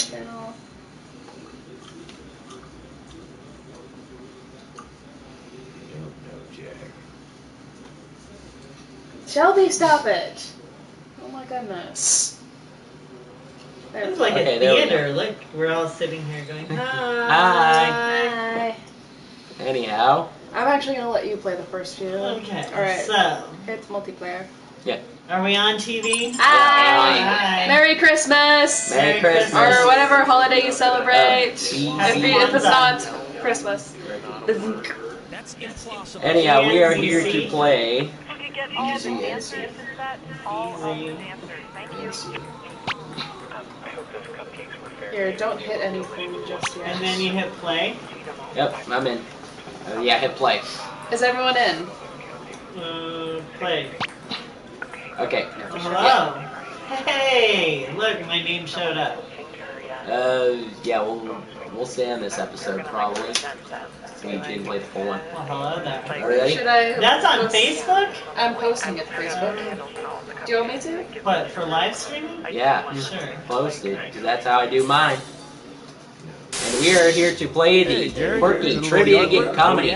channel. Shelby, stop it! Oh my goodness. It's like a theater. Look, we're all sitting here going, hi. Hi. Anyhow. I'm actually going to let you play the first few. Okay, alright. so. It's multiplayer. Yeah. Are we on TV? Hi. Hi. Merry Christmas! Merry Christmas! Or whatever holiday you celebrate. If it's not Christmas. That's impossible. Anyhow, we are here to play. Easy. Here, don't hit anything just yet. And then you hit play. Yep, I'm in. Yeah, hit play. Is everyone in? Play. Okay. Hello. Hey, look, my name showed up. Yeah, we'll stay on this episode probably. So we didn't play the full one. Well, hello there. Ready? Should I? That's on Facebook? I'm posting it to Facebook. Do you want me to? What, for live streaming? Yeah. Sure. Post it, because that's how I do mine. And we are here to play the quirky trivia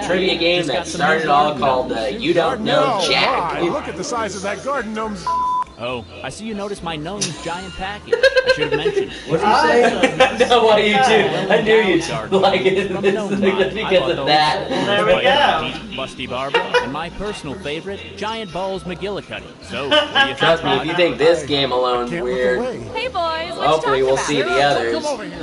trivia game that started all called You Don't Know Jack. Look at the size of that garden gnome's. Oh, I see you noticed my gnome's giant package. I should have mentioned it. What did you say? No, why you too? I knew you'd like it because of that. There we go. Busty Barbara, and my personal favorite, Giant Balls McGillicuddy. So, what do you Trust me, if you think this game alone's weird, Hey boys, hopefully we'll see the others.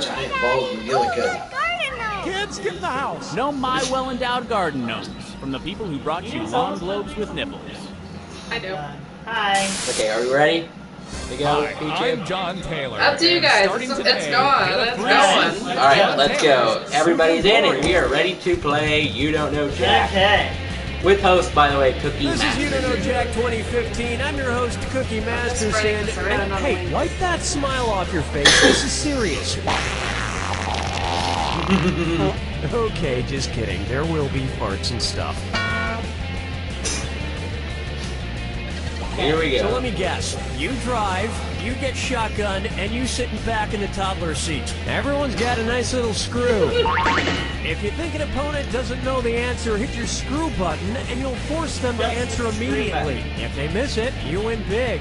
Giant balls and McGillicuddy. Kids, get in the house. Know my well-endowed garden gnomes, from the people who brought you lawn globes with nipples. I do. Hi. Okay, are we ready? To go, I'm John Taylor. Up to you guys. It's going. It's going. Alright, let's go. Everybody's in and we are ready to play You Don't Know Jack. Okay. With host, by the way, Cookie This is You Don't Know Masterson. Jack 2015. I'm your host, Cookie Masterson. And hey, wipe that smile off your face. This is serious. Okay, just kidding. There will be farts and stuff. Here we So let go. me guess. You drive, you get shotgunned, and you sitting back in the toddler seat. Everyone's got a nice little screw. If you think an opponent doesn't know the answer, hit your screw button, and you'll force them to answer immediately. If they miss it, you win big.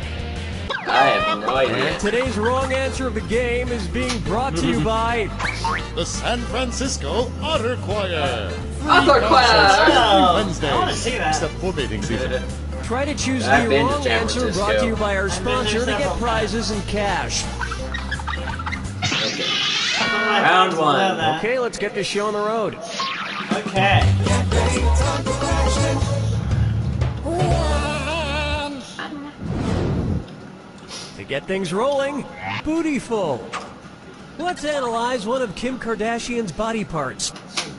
I have no idea. And today's wrong answer of the game is being brought to you by The San Francisco Otter Choir. Otter Choir. Oh, Wednesdays, I want to see that. except for mating season. Try to choose I've the been to wrong San answer, Francisco. brought to you by our sponsor to get several prizes and cash. Okay. Round one. Okay, let's get this show on the road. Okay. To get things rolling, bootyful. Let's analyze one of Kim Kardashian's body parts.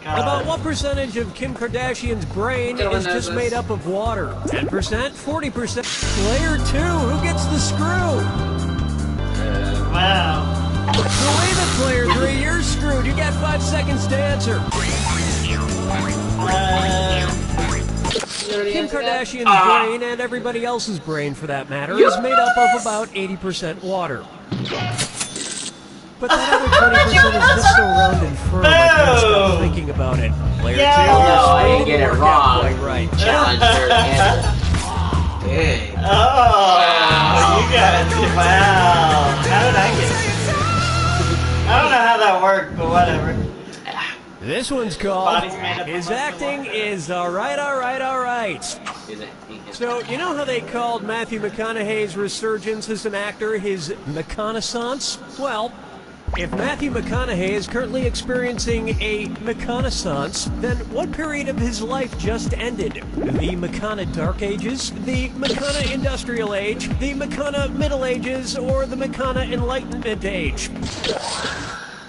About what percentage of Kim Kardashian's brain Dylan is knows just this. made up of water? 10%? 40%? Player 2, who gets the screw? Wow. So wait a player 3, you're screwed. You got 5 seconds to answer. Kim Kardashian's brain, and everybody else's brain for that matter, is made up of about 80% water. But that other 20% is just so round and firm I can't stop thinking about it. Player 2, Yeah. your No, I screen didn't get it worked out wrong. quite right. Challenge her answer. Dang. Oh, you guys. Wow. How did I get it? I don't know how that worked, but whatever. This one's called Body's made up His of Acting is Alright, Alright, Alright. Is it? So, you know how they called Matthew McConaughey's resurgence as an actor his McConaissance? Well, if Matthew McConaughey is currently experiencing a McConaissance, then what period of his life just ended? The McCona Dark Ages, the McCona Industrial Age, the McCona Middle Ages, or the McCona Enlightenment Age?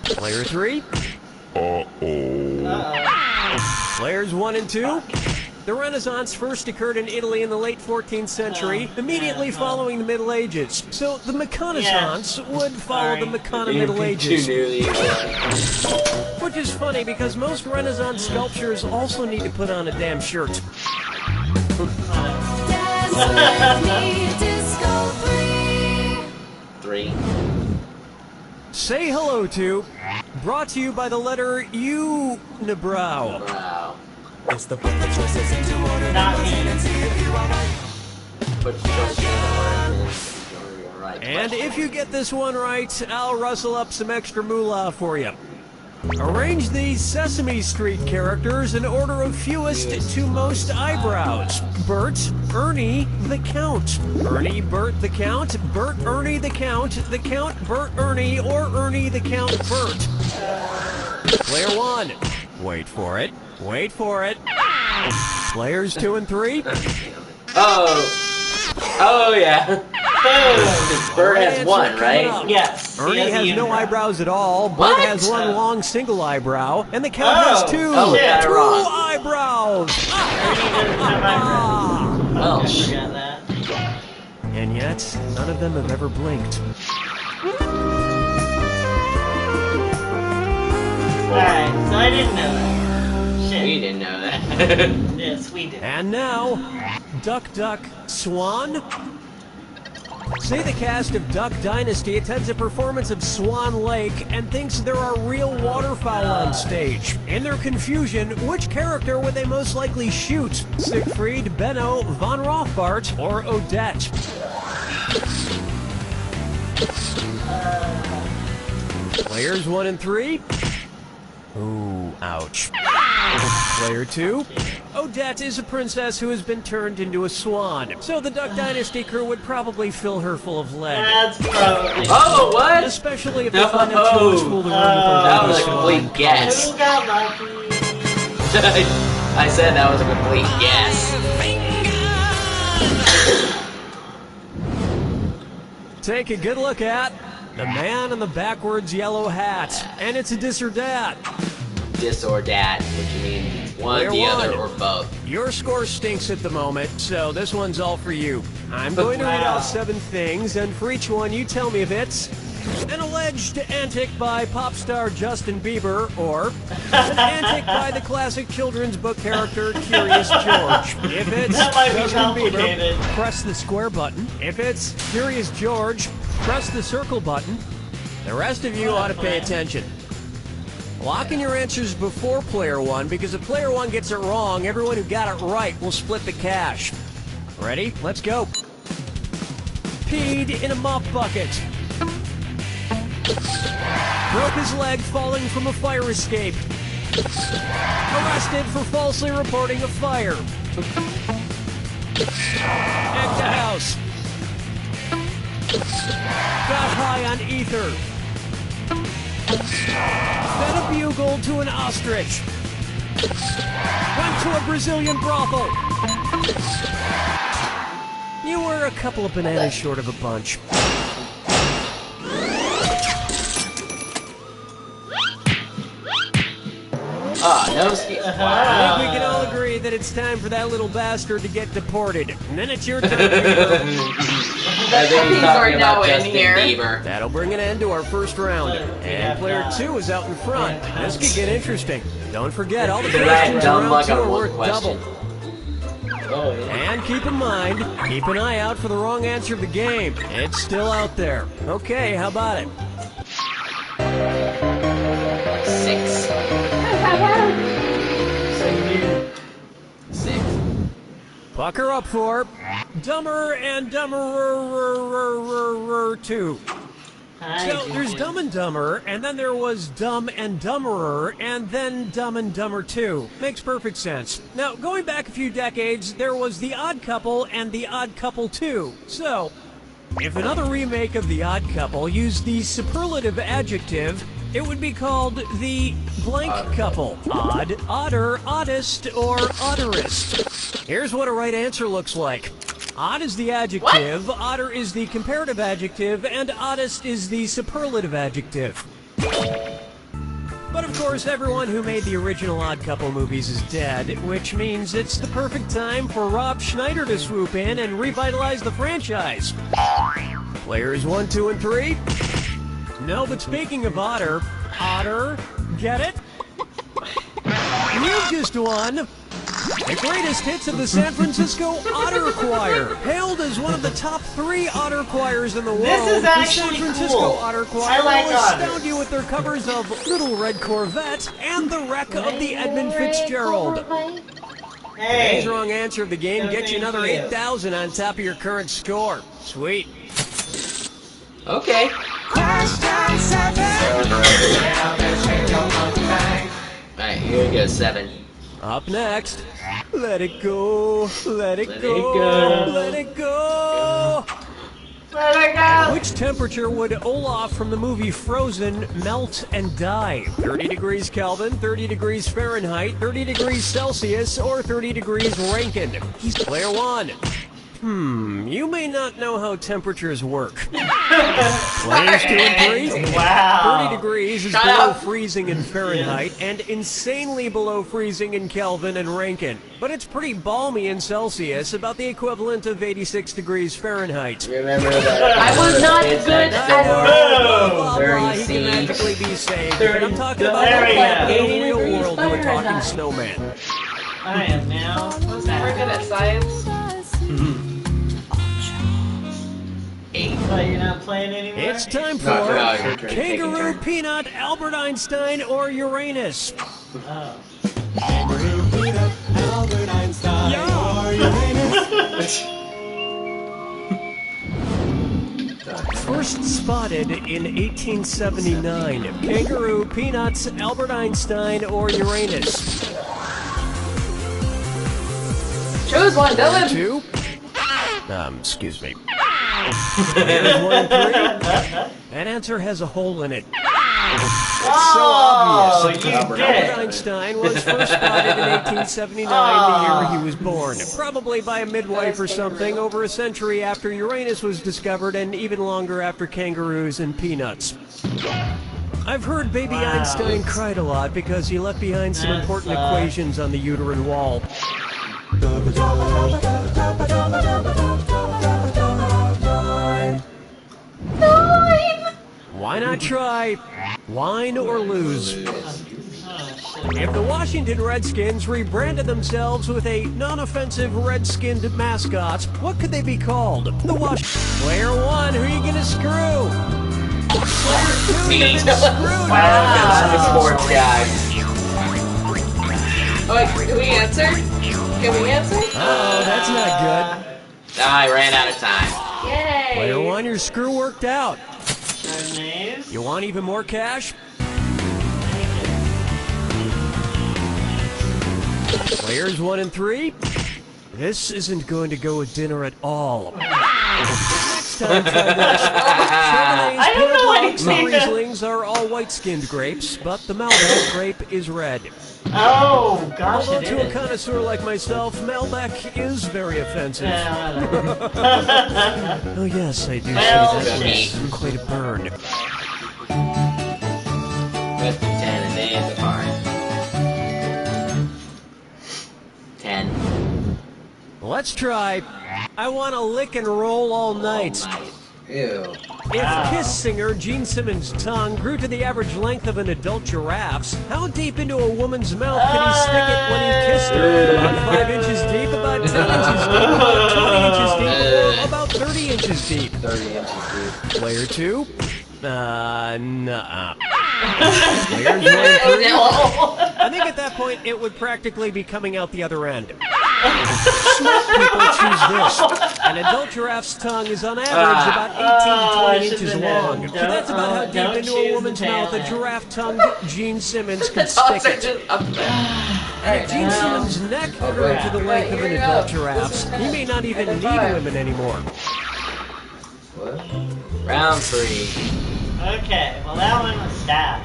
Player 3? Players 1 and 2? The Renaissance first occurred in Italy in the late 14th century, immediately following the Middle Ages. So the McConaissance would follow the McCona Middle Ages. Which is funny because most Renaissance sculptures also need to put on a damn shirt. Three. Say hello to, brought to you by the letter Unibrow. Wow. Not me. Put choice in order. Right. And if you get this one right, I'll rustle up some extra moolah for you. Arrange these Sesame Street characters in order of fewest to most eyebrows. Bert, Ernie, the Count. Ernie, Bert, the Count. Bert, Ernie, the Count. The Count, Bert, Ernie, or Ernie, the Count, Bert. Player 1. Wait for it. Wait for it. Players 2 and 3. Oh. Oh, yeah. Bert has one, right? Yes. Ernie has no eyebrows at all. What? Bert has one long single eyebrow. And the Count has two. yeah, Two wrong. eyebrows. Ernie doesn't have eyebrows. Well, I forgot that. And yet, none of them have ever blinked. Alright, so I didn't know that. Shit. we didn't know that. Yes, we did. And now, Duck Duck Swan. Say the cast of Duck Dynasty attends a performance of Swan Lake and thinks there are real waterfowl on stage. In their confusion, which character would they most likely shoot? Siegfried, Benno, Von Rothbart, or Odette? Players 1 and 3. Ooh, ouch. Player 2. Odette is a princess who has been turned into a swan, so the Duck Dynasty crew would probably fill her full of lead. That's probably. Oh, what? Especially if they find out she was fooled around with a That was a swan. complete guess. Who got lucky? I said that was a complete guess. Take a good look at the man in the backwards yellow hat, and it's a dis or dat. Dis or dat, which means one, Player the one. other, or both. Your score stinks at the moment, so this one's all for you. I'm going to read out 7 things, and for each one, you tell me if it's an alleged antic by pop star Justin Bieber, or an antic by the classic children's book character Curious George. If it's That might be Justin complicated. Bieber, press the square button. If it's Curious George, press the circle button. The rest of you ought to pay attention. Lock in your answers before player 1, because if player 1 gets it wrong, everyone who got it right will split the cash. Ready? Let's go. Peed in a mop bucket. Broke his leg falling from a fire escape. Arrested for falsely reporting a fire. Egged a house. Got high on ether. Fed a bugle to an ostrich. Went to a Brazilian brothel. You were a couple of bananas short of a bunch. Ah, no skis. I think we can all agree that it's time for that little bastard to get deported. And then it's your turn, Bieber. I think he's These talking are about now in Justin here. Bieber. That'll bring an end to our first round. And player 2 is out in front. This could get interesting. Don't forget, all the Did I questions dumb around luck 2 on are one worth question? double. Oh, yeah. And keep in mind, keep an eye out for the wrong answer of the game. It's still out there. Okay, how about it? 6. 6. Pucker up for Dumber and Dumberer 2. So there's Dumb and Dumber, and then there was Dumb and Dumberer, and then Dumb and Dumber 2. Makes perfect sense. Now, going back a few decades, there was The Odd Couple and The Odd Couple 2. So, if another remake of The Odd Couple used the superlative adjective, it would be called The Blank Couple. Odd, odder, oddest, or odderest. Here's what a right answer looks like. Odd is the adjective, odder is the comparative adjective, and oddest is the superlative adjective. But of course, everyone who made the original Odd Couple movies is dead, which means it's the perfect time for Rob Schneider to swoop in and revitalize the franchise. Players 1, 2, and 3. No, but speaking of otter, get it? You just won The greatest hits of the San Francisco Otter Choir. Hailed as one of the top 3 otter choirs in the world, This is the San actually Francisco cool. Otter I Choir like will otters. astound you with their covers of Little Red Corvette and The Wreck of the Edmund Fitzgerald. Hey. Today's wrong answer of the game No, gets you thank another you. 8,000 on top of your current score. Sweet. Okay. Alright, here we go, 7. Up next, let it go, let it Let go, it go. let it go. Let it go. Which temperature would Olaf from the movie Frozen melt and die? 30 degrees Kelvin, 30 degrees Fahrenheit, 30 degrees Celsius, or 30 degrees Rankine? He's player 1. You may not know how temperatures work. Players 2 and 3. Wow. 30 degrees is Shut below up. freezing in Fahrenheit and insanely below freezing in Kelvin and Rankine. But it's pretty balmy in Celsius, about the equivalent of 86 degrees Fahrenheit. Remember that? I was not good I at know, blah, blah, blah, Very he can seen. magically be saved, but I'm talking about There we in the go. real world to a talking snowman. I am now. I was never good at science. 8. Oh, you're not playing anymore? It's time for No, your turn. Kangaroo, Take a turn. Peanut, Albert Einstein, or Uranus. Oh. First spotted in 1879. Kangaroo, Peanuts, Albert Einstein, or Uranus. Choose one, Dylan. 2. Excuse me. Here's 1 and 3. That answer has a hole in it. It's so obvious. you Albert did. Einstein was first spotted in 1879, the year he was born. Probably by a midwife or something, over a century after Uranus was discovered and even longer after kangaroos and peanuts. I've heard baby Wow. Einstein cried a lot because he left behind some That important sucks. equations on the uterine wall. Why not try wine or lose? If the Washington Redskins rebranded themselves with a non-offensive red-skinned mascot, what could they be called? The Player 1, who are you gonna screw? Player 2, you've been screwed. I'm a sports guy. Oh, wait, can we answer? Can we answer? Oh, that's not I ran out of time. Yay. good. Player 1, your screw worked out. Mayonnaise? You want even more cash? Players 1 and 3, this isn't going to go with dinner at all. Next time, try this. Chardonnays, I don't know Pinot Blancs, and anything. Rieslings are all white-skinned grapes, but the Malbec grape is red. Oh, gosh, Although it to a is. connoisseur like myself, Malbec is very offensive. Oh yes, I do Well, see that okay. was quite a burn. Let's do 10 and then the fine. 10. Let's try. I want to lick and roll all night. Ew. If Kiss singer Gene Simmons' tongue grew to the average length of an adult giraffe's, how deep into a woman's mouth could he stick it when he kissed her? About 5 inches deep, about 10 inches deep, about 20 inches deep, or about 30 inches deep? 30 inches deep. Player 2? Nuh-uh. Players 1 and 3? I think at that point it would practically be coming out the other end. Smart people choose this. An adult giraffe's tongue is on average about 18 to 20 inches long. So that's about how deep into a woman's mouth a giraffe-tongued Gene Simmons could stick it. If Gene Simmons' neck grew to the length of an adult giraffe's, he may not even need women anymore. What? Round 3. Okay, well that one was sad.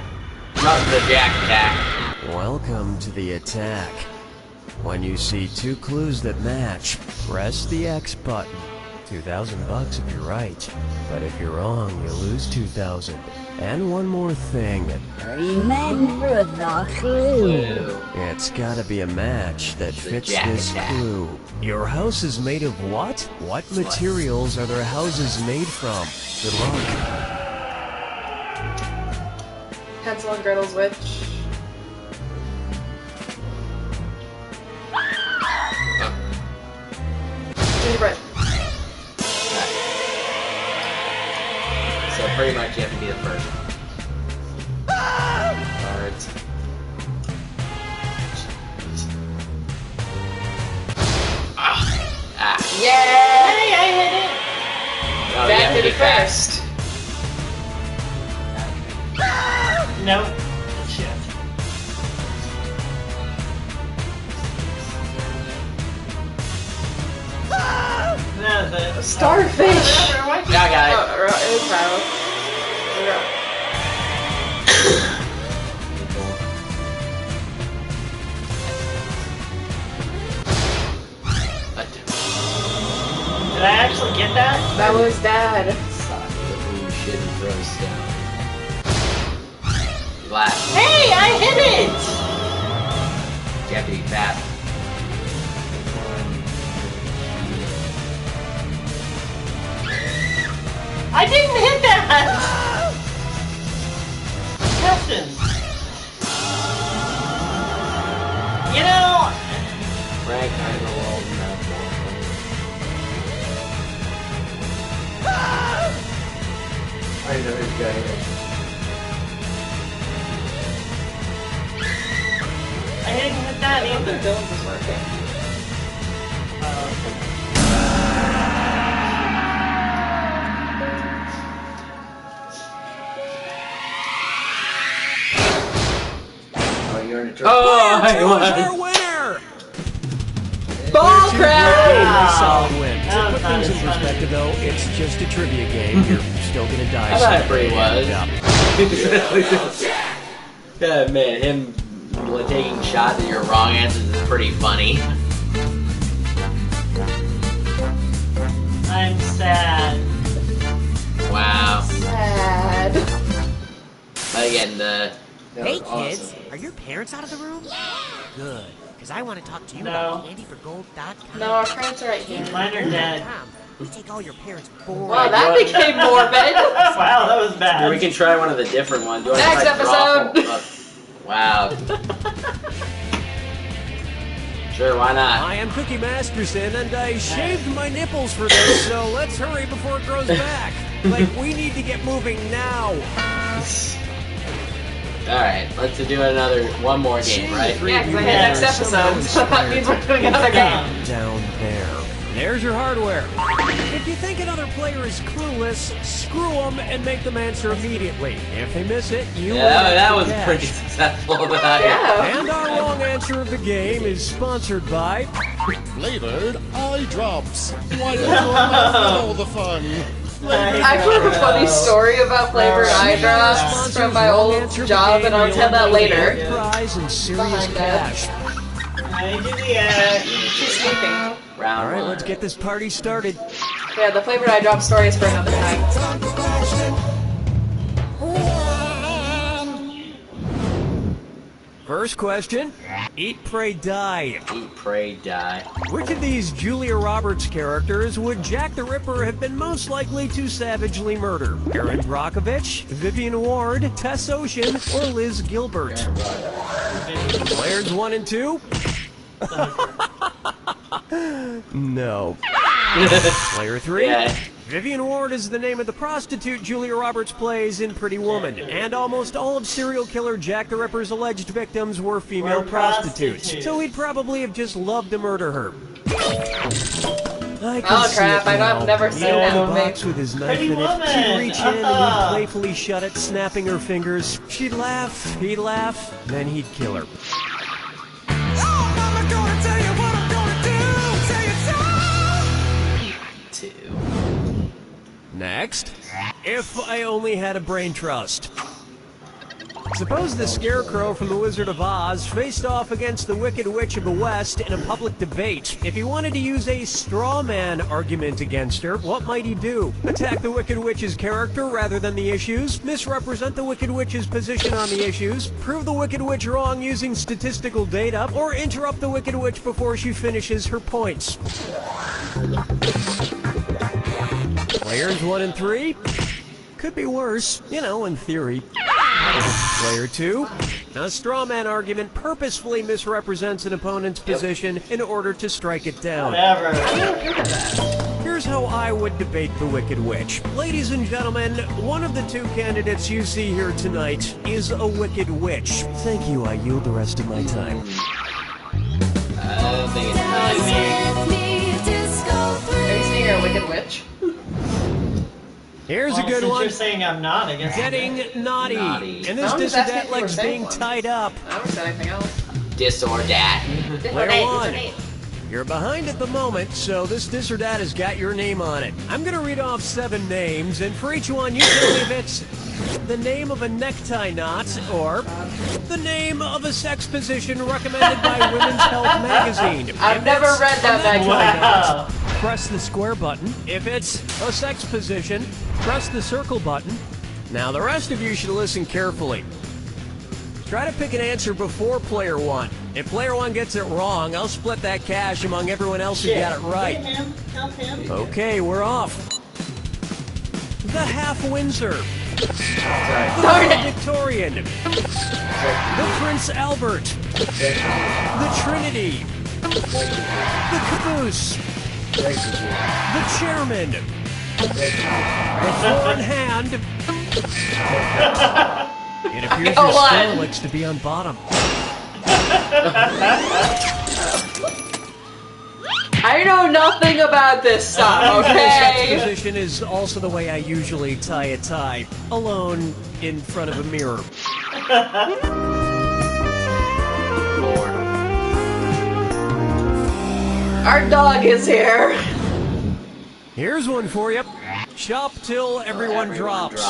Not the Jack Attack. Welcome to the attack. When you see 2 clues that match, press the X button. $2,000 if you're right, but if you're wrong, you lose 2,000. And one more thing. Remember the clue. It's gotta be a match that fits Jack this Attack. clue. Your house is made of what? What materials are their houses made from? Good luck. Hansel and Gretel's Witch. pretty much you have to be the first. Cards. Ah. Yay! I hit it. Oh, Back yeah, to the be fast. first. Nope. Shit. That's it. Starfish. Yeah, I got it. It was Ralph. Did I actually get that? That was Dad. Suck the blue shit and throws down. Glass. Hey, I hit it! You have to be fast. I didn't hit that! Captain! You know... Frank, I'm the world map. I know this guy here. I didn't hit that either. Dylan's is working. Oh, you're in a Oh, I Our won. winner! Ball crowd! Very solid win. That To was put not things as in funny. perspective, though, it's just a trivia game. You're still gonna die. I thought it someday. pretty was. Yeah. Yeah, man, him taking shots at your wrong answers is pretty funny. I'm sad. Wow. Sad. But again, the Hey kids, are your parents out of the room? Good, because I want to talk to you about candyforgold.com. No, our friends are right here. Mine are dead. We take all your parents' boring. Wow, that became morbid. Wow, that was bad. we can try one of the different ones. Do you want Next to try episode. Wow. Sure, why not? I am Cookie Masterson, and I shaved my nipples for this, so let's hurry before it grows back. Like, we need to get moving now. Alright, let's do one more game, right? Yeah, because I hit next episode, so that means we're doing another game. Down there. There's your hardware. If you think another player is clueless, screw them and make them answer immediately. If they miss it, you Yeah, win that extra was cash. pretty successful. Yeah. And our wrong answer of the game is sponsored by Flavored eye drops. Why don't you all the fun? I heard a funny story about flavored eye drops from my old job, and I'll tell that later. prize and serious Behind that. cash. She's sleeping. Round All right, one. let's get this party started. Yeah, the flavored eye drop story is for another time. First question: Eat, Pray, Die. Eat, pray, die. Which of these Julia Roberts characters would Jack the Ripper have been most likely to savagely murder? Erin Brockovich, Vivian Ward, Tess Ocean, or Liz Gilbert? Players 1 and 2? No. Player 3? Yeah. Vivian Ward is the name of the prostitute Julia Roberts plays in Pretty Woman, and almost all of serial killer Jack the Ripper's alleged victims were female Were prostitutes, prostitutes. so he'd probably have just loved to murder her. I can Oh see crap, it I've now. never seen Leo that in the movie. box with his knife Pretty in it. Woman. She'd reach in and he'd playfully shut it, snapping her fingers. She'd laugh, he'd laugh, then he'd kill her. Two. Next, if I only had a brain trust. Suppose the Scarecrow from The Wizard of Oz faced off against the Wicked Witch of the West in a public debate. If he wanted to use a straw man argument against her, what might he do? Attack the Wicked Witch's character rather than the issues? Misrepresent the Wicked Witch's position on the issues? Prove the Wicked Witch wrong using statistical data? Or interrupt the Wicked Witch before she finishes her points? Players 1 and 3? Could be worse, you know, in theory. Player 2, a straw man argument purposefully misrepresents an opponent's position in order to strike it down. Whatever. Here's Here's how I would debate the Wicked Witch. Ladies and gentlemen, one of the two candidates you see here tonight is a Wicked Witch. Thank you, I yield the rest of my time. I don't think it's not me. Are you saying you're a Wicked Witch? Here's a good since one. you're saying I'm not, I guess. Getting naughty. Naughty. And this I was asking if Disordat you were likes saying being one. tied up. I don't say anything else. Disordat. Player one. You're behind at the moment, so this Disordat has got your name on it. I'm going to read off 7 names, and for each one, you tell me if it's the name of a necktie knot or the name of a sex position recommended by Women's Health Magazine. I've If never it's read that a necktie Wow. knot, press the square button. If it's a sex position, press the circle button. Now, the rest of you should listen carefully. Try to pick an answer before player one. If player one gets it wrong, I'll split that cash among everyone else who got it right. Help him. Okay, we're off. The Half Windsor. Darn The it! Victorian. The Prince Albert. The Trinity. The Caboose. The Chairman. The Four in Hand. It appears Go your on. skull likes to be on bottom. I know nothing about this stuff, Sex okay? position is also the way I usually tie a tie, alone in front of a mirror. Our dog is here. Here's one for you. Shop till everyone drops.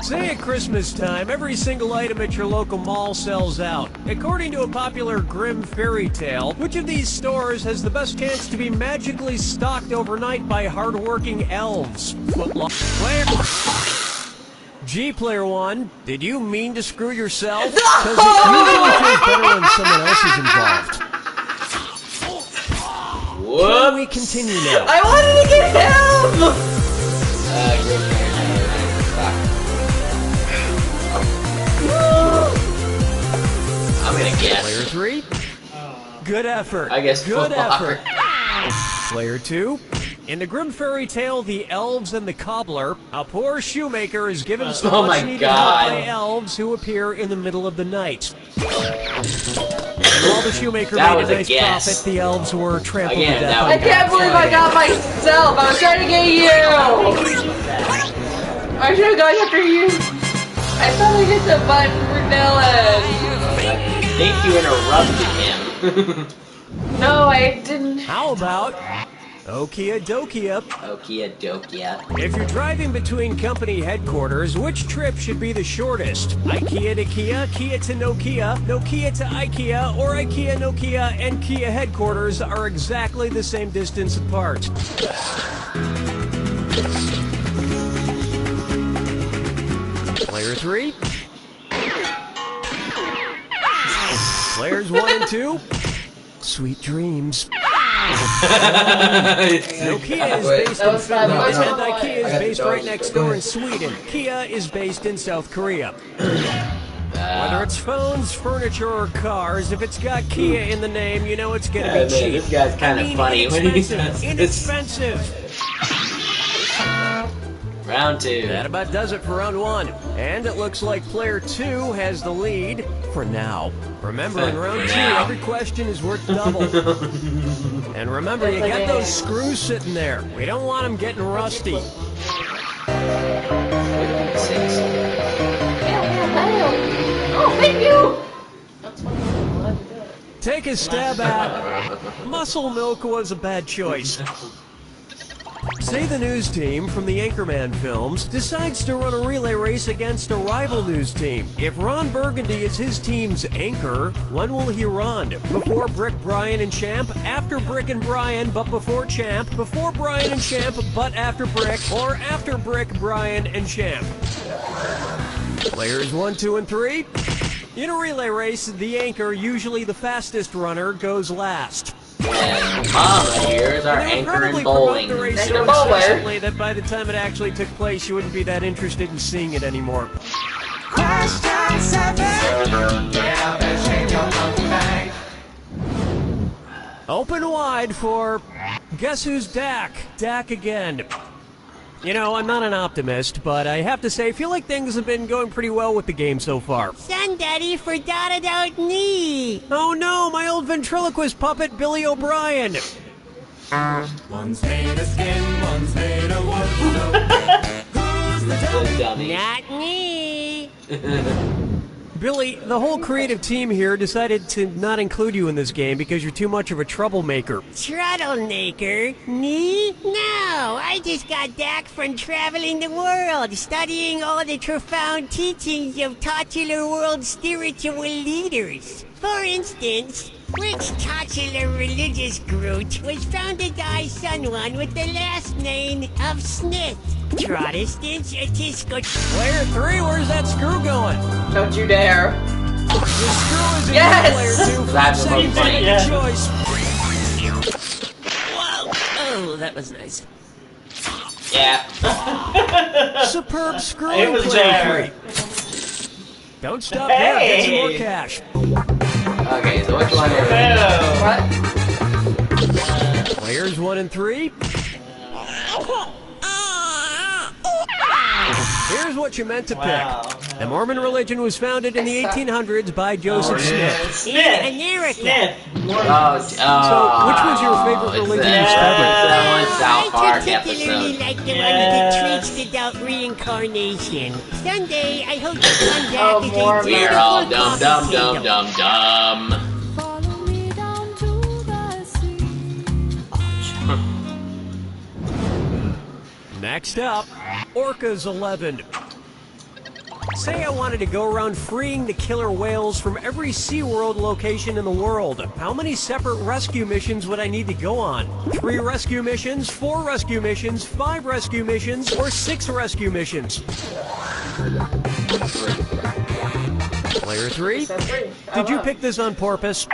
Say at Christmas time, every single item at your local mall sells out. According to a popular grim fairy tale, which of these stores has the best chance to be magically stocked overnight by hardworking elves? Player G, player one, did you mean to screw yourself? Because it usually feels better when someone else is involved. Can we continue now? I wanted to get him! I'm gonna guess. Player three, good effort. I guess good Foot Locker. effort. Player two, in the grim fairy tale, The Elves and the Cobbler, a poor shoemaker is given some Oh my much needed God. help by elves who appear in the middle of the night. And while the shoemaker That made was a a nice guess. profit, the elves were trampled Again, to death. that on I can't Black believe I Friday. got myself. I was trying to get you. I should have gone after you. I thought I hit the button for Dylan. I think you interrupted him. No, I didn't. How about Okia Dokia? Okia dokia. If you're driving between company headquarters, which trip should be the shortest? IKEA to Kia, Kia to Nokia, Nokia to IKEA, or IKEA, Nokia, and Kia headquarters are exactly the same distance apart. Player three. Players one and two. Sweet dreams. Nokia is based That in was bad. Finland, No, and no, IKEA is I got based the right dogs. next Go door ahead. in Sweden. Kia is based in South Korea. Whether it's phones, furniture, or cars, if it's got Kia in the name, you know it's gonna Yeah, be man, cheap. this guy's kinda I mean, funny when he inexpensive. does this. Inexpensive. Round two. That about does it for round one. And it looks like player two has the lead for now. Remember, in round two, Now. every question is worth double. And remember, you got those screws sitting there. We don't want them getting rusty. Six. Oh, thank you. That's why I'm allowed to do it. Take a stab at muscle milk was a bad choice. Say the news team from the Anchorman films decides to run a relay race against a rival news team. If Ron Burgundy is his team's anchor, when will he run? Before Brick, Brian, and Champ? After Brick and Brian, but before Champ? Before Brian and Champ, but after Brick? Or after Brick, Brian, and Champ? Players 1, 2, and 3. In a relay race, the anchor, usually the fastest runner, goes last. And Mama here is our They would anchor probably in promote bowling. the race Anchor so bowler. incessantly that by the time it actually took place, you wouldn't be that interested in seeing it anymore. Open wide for Guess who's Dak? Dak again. You know, I'm not an optimist, but I have to say, I feel like things have been going pretty well with the game so far. Son, Daddy forgot about me. Oh no, my old ventriloquist puppet, Billy O'Brien. One's made of skin, one's made of wood. Who's the Dummy. Not me. Billy, the whole creative team here decided to not include you in this game because you're too much of a troublemaker. Troublemaker? Me? No, I just got back from traveling the world, studying all the profound teachings of titular world spiritual leaders. For instance, which titular religious group was founded by someone with the last name of Smith? Protestants, Episcopal... Player 3, where's that screw going? Don't you dare. The screw is in Yes! Player 2. That's 5 seconds to funny. make Yeah. a choice. Whoa! Oh, that was nice. Yeah. Superb screw It was Player there. 3. Don't stop there, get some more Hey! cash. Okay, so which one is it? Ew. What? Players 1 and 3. Here's what you meant to Wow. pick. The Mormon religion was founded in the 1800s by Joseph Smith. Smith. America. Smith. So, which was your favorite religion you It's studied? that one South I Park particularly episode. like the one that treats about reincarnation. Someday, I hope to come back Oh, as a Mormon. We're all beautiful dumb, dumb, coffee dumb, kingdom. dumb, dumb. Follow me down to the sea. Next up, Orcas 11. Say I wanted to go around freeing the killer whales from every SeaWorld location in the world. How many separate rescue missions would I need to go on? 3 rescue missions, 4 rescue missions, 5 rescue missions, or 6 rescue missions? Player 3? That's three. Did you pick this on purpose?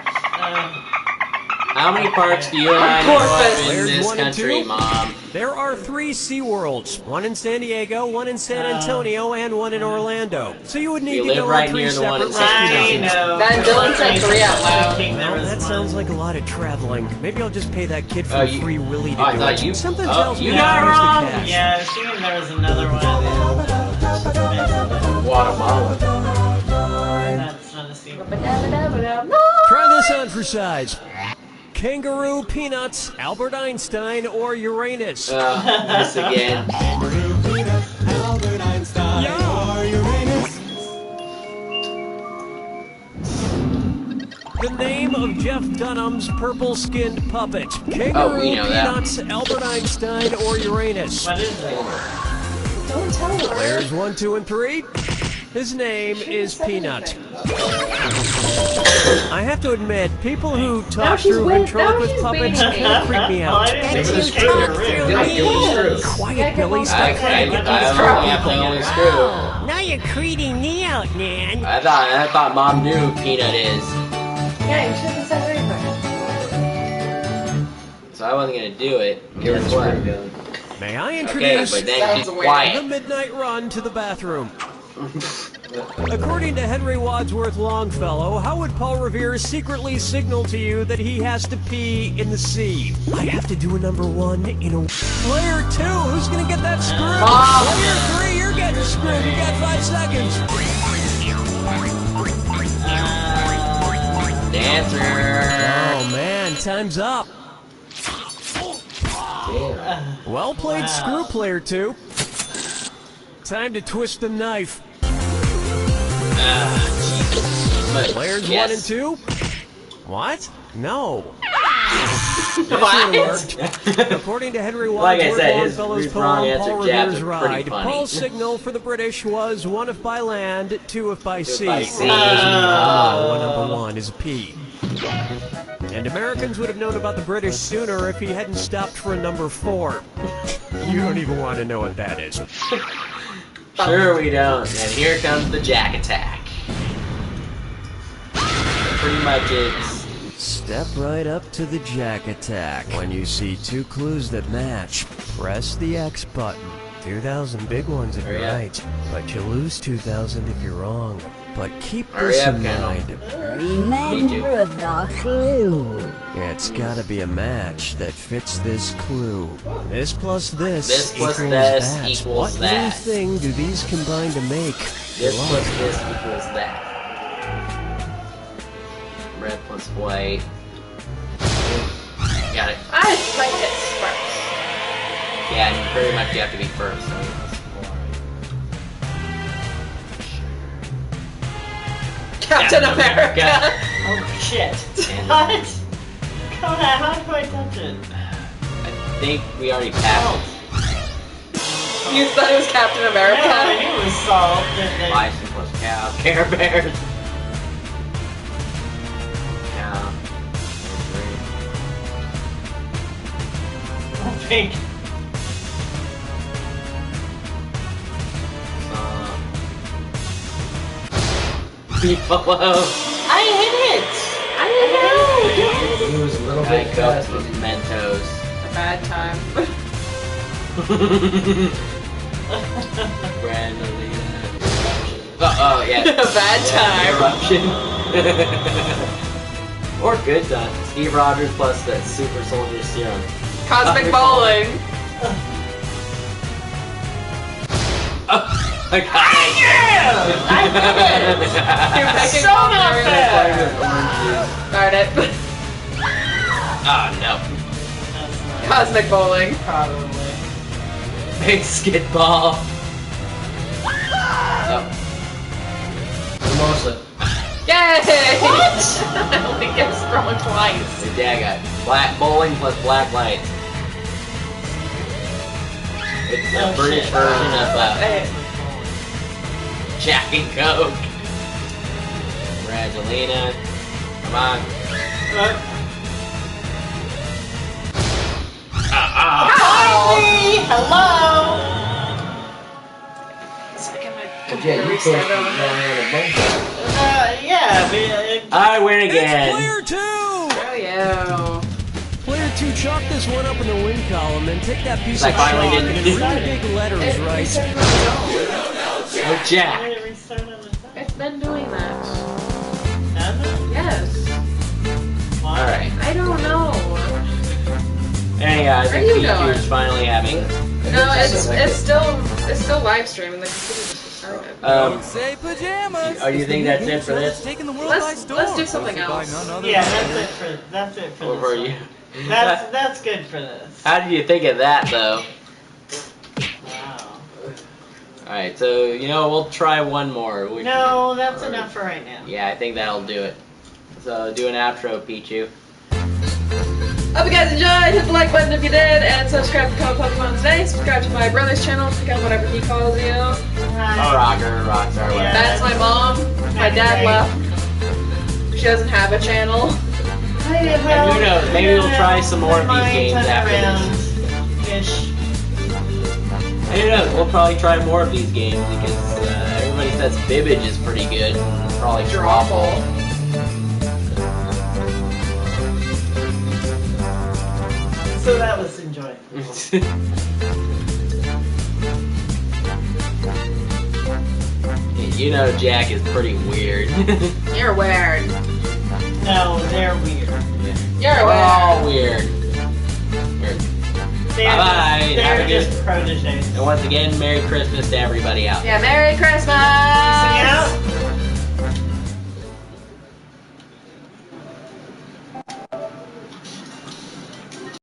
How many parks do you and I know of in Players this 1 and country, 2? Mom? There are 3 SeaWorlds, 1 in San Diego, 1 in San Antonio, and 1 in Orlando. So you would need We to live go right on 3 near the one separate in San rescue I Antonio. missions. know. Then Dylan said 3 out loud. Well, that sounds like a lot of traveling. Maybe I'll just pay that kid for Oh, you- free Willy to oh, I do thought it. you- Something oh, tells you me got I'll it use wrong. the cash. Yeah, I was thinking there was another one. Guatemala. That's not a secret. No! Try this on for size. Kangaroo, Peanuts, Albert Einstein, or Uranus? This again. Albert Einstein or Uranus. The name of Jeff Dunham's purple-skinned puppet. Kangaroo, we know that. Peanuts, Albert Einstein, or Uranus? What is it? Don't tell her. Players 1, 2, and 3. His name is Peanut. I have to admit, people who Now talk she's through win- ventriloquist now she's puppets beating me. kind of creep me Oh, I out. didn't think it was That's you talk true. through Yeah, me. it was true. Quiet, Billy. I Stop trying to get only have the only screw. Now you're creeping me out, man. I thought Mom knew who Peanut is, Yeah, you should have said anything. so I wasn't gonna do it. Here's what. May I Okay, introduce but then Sounds keep weird. the quiet. midnight run to the bathroom? According to Henry Wadsworth Longfellow, how would Paul Revere secretly signal to you that he has to pee in the sea? I have to do a number 1 in a... Player 2, who's gonna get that screw? Mom. Player 3, you're getting screwed. You got 5 seconds. Dancer. Oh man, time's up. Well played, Screw Player 2. Time to twist the knife. But, Players 1 yes. and 2. What? No. What? Worked. According to Henry Like I Wadsworth said, his Longfellow's wrong poem, answer Paul jabs Revere's are pretty Ride, funny. Paul's signal for the British was 1 if by land, 2 if by sea. by sea. Number 1 is P. And Americans would have known about the British sooner if he hadn't stopped for a number 4. You don't even want to know what that is. Sure we don't. And here comes the Jack Attack. Pretty much it's... Step right up to the Jack Attack. When you see 2 clues that match, press the X button. 2,000 big ones if you're right, but you lose 2,000 if you're wrong. But keep Hurry this up, in Kendall. mind. Remember the clue. It's gotta be a match that fits this clue. This plus this, This plus equals this that. equals What that. new thing do these combine to make? This Good plus luck. this equals that. Red plus white. Got it. I like it first. Yeah, and pretty much you have to be first. So. Captain America. Oh shit. And- What? Kona, how do I touch it? I think we already passed. You thought it was Captain No, I America? knew it was solved. And then... Bison plus cow. Care Bears. Cow. Pink. Buffalo. I hit it! I don't know. It was a little I bit go fast. with Mentos. A bad time. Brandolina. Oh, yeah. A bad time. Eruption. Or good time. Steve Rogers plus the Super Soldier Serum. Cosmic bowling. Oh, I got it. I did it! You're making So not fair! Darn it. Oh, no. Cosmic bowling. Probably. Big skid ball. Oh. Mimosa. Yay! What? I only get sprung twice. Yeah, I got black bowling plus black lights. It's the Oh, British shit. version of Hey. Jack and Coke. Brangelina. Come on. Hello! Second, my But yeah, you computer can't restarted on keep me. going on a bunch. Yeah, I win again. Player 2! Oh yeah. Player 2, chalk this one up in the win column and take that piece I of finally chalk didn't and do in really it. big letters, It right? restarted on its Oh, Jack. Did it restart on the side? own. It's been doing that. Has it? Yes. Why? Alright. I don't know. Anyhow, I think Where are you Pichu's going? finally having. No, it's still live streaming. The computer just restarted. Say pajamas. Oh, you think that's it for this? Taking the world by Let's storm. do something else. Yeah, that's it for Over this you. one. That's good for this. How did you think of that, though? Wow. Alright, so, we'll try one more. No, that's enough for right now. Yeah, I think that'll do it. So, do an outro, Pichu. Hope you guys enjoyed. Hit the like button if you did, and subscribe to Call Pokemon today. Subscribe to my brother's channel. Check out whatever he calls you. Oh, Rocker, Rockstar, whatever. That's my mom. My dad left. She doesn't have a channel. And who knows, maybe we'll try some more of these games after this. And who knows, we'll probably try more of these games because everybody says Bibbage is pretty good. Probably Drawful. So that was enjoyable. Jack is pretty weird. You're weird. No, they're weird. You're We're weird. all weird. Bye-bye. Have a They're good... just proteges. And once again, Merry Christmas to everybody out there. Yeah, Merry Christmas! See ya.